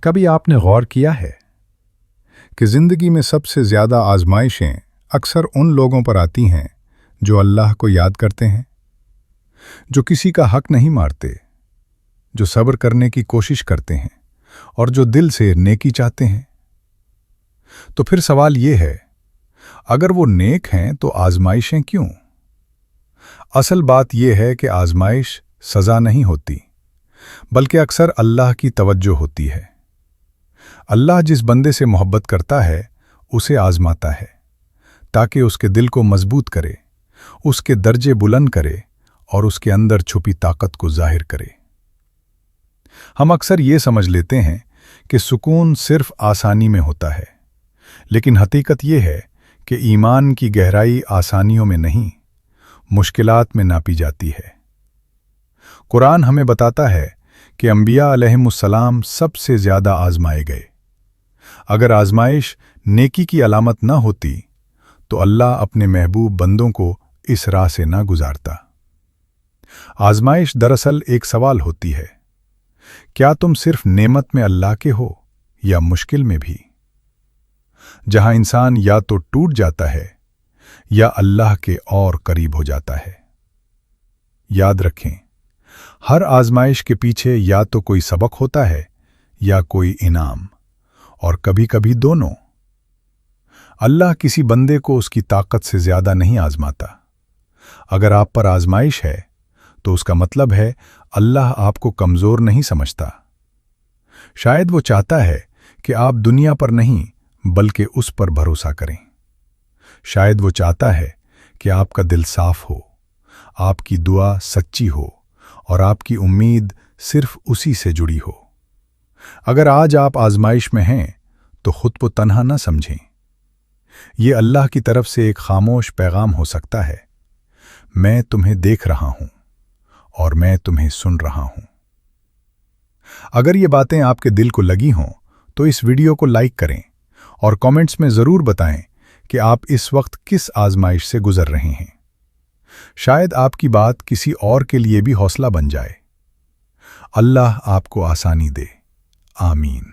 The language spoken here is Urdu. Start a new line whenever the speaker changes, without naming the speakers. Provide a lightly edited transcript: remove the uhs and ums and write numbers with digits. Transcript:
کبھی آپ نے غور کیا ہے کہ زندگی میں سب سے زیادہ آزمائشیں اکثر ان لوگوں پر آتی ہیں جو اللہ کو یاد کرتے ہیں، جو کسی کا حق نہیں مارتے، جو صبر کرنے کی کوشش کرتے ہیں اور جو دل سے نیکی چاہتے ہیں؟ تو پھر سوال یہ ہے، اگر وہ نیک ہیں تو آزمائشیں کیوں؟ اصل بات یہ ہے کہ آزمائش سزا نہیں ہوتی، بلکہ اکثر اللہ کی توجہ ہوتی ہے۔ اللہ جس بندے سے محبت کرتا ہے اسے آزماتا ہے تاکہ اس کے دل کو مضبوط کرے، اس کے درجے بلند کرے اور اس کے اندر چھپی طاقت کو ظاہر کرے۔ ہم اکثر یہ سمجھ لیتے ہیں کہ سکون صرف آسانی میں ہوتا ہے، لیکن حقیقت یہ ہے کہ ایمان کی گہرائی آسانیوں میں نہیں، مشکلات میں ناپی جاتی ہے۔ قرآن ہمیں بتاتا ہے کہ انبیاء علیہم السلام سب سے زیادہ آزمائے گئے۔ اگر آزمائش نیکی کی علامت نہ ہوتی تو اللہ اپنے محبوب بندوں کو اس راہ سے نہ گزارتا۔ آزمائش دراصل ایک سوال ہوتی ہے، کیا تم صرف نعمت میں اللہ کے ہو یا مشکل میں بھی؟ جہاں انسان یا تو ٹوٹ جاتا ہے یا اللہ کے اور قریب ہو جاتا ہے۔ یاد رکھیں، ہر آزمائش کے پیچھے یا تو کوئی سبق ہوتا ہے یا کوئی انعام، اور کبھی کبھی دونوں۔ اللہ کسی بندے کو اس کی طاقت سے زیادہ نہیں آزماتا۔ اگر آپ پر آزمائش ہے تو اس کا مطلب ہے اللہ آپ کو کمزور نہیں سمجھتا۔ شاید وہ چاہتا ہے کہ آپ دنیا پر نہیں بلکہ اس پر بھروسہ کریں۔ شاید وہ چاہتا ہے کہ آپ کا دل صاف ہو، آپ کی دعا سچی ہو اور آپ کی امید صرف اسی سے جڑی ہو۔ اگر آج آپ آزمائش میں ہیں تو خود کو تنہا نہ سمجھیں۔ یہ اللہ کی طرف سے ایک خاموش پیغام ہو سکتا ہے، میں تمہیں دیکھ رہا ہوں اور میں تمہیں سن رہا ہوں۔ اگر یہ باتیں آپ کے دل کو لگی ہوں تو اس ویڈیو کو لائک کریں اور کامنٹس میں ضرور بتائیں کہ آپ اس وقت کس آزمائش سے گزر رہے ہیں۔ شاید آپ کی بات کسی اور کے لیے بھی حوصلہ بن جائے۔ اللہ آپ کو آسانی دے، آمین۔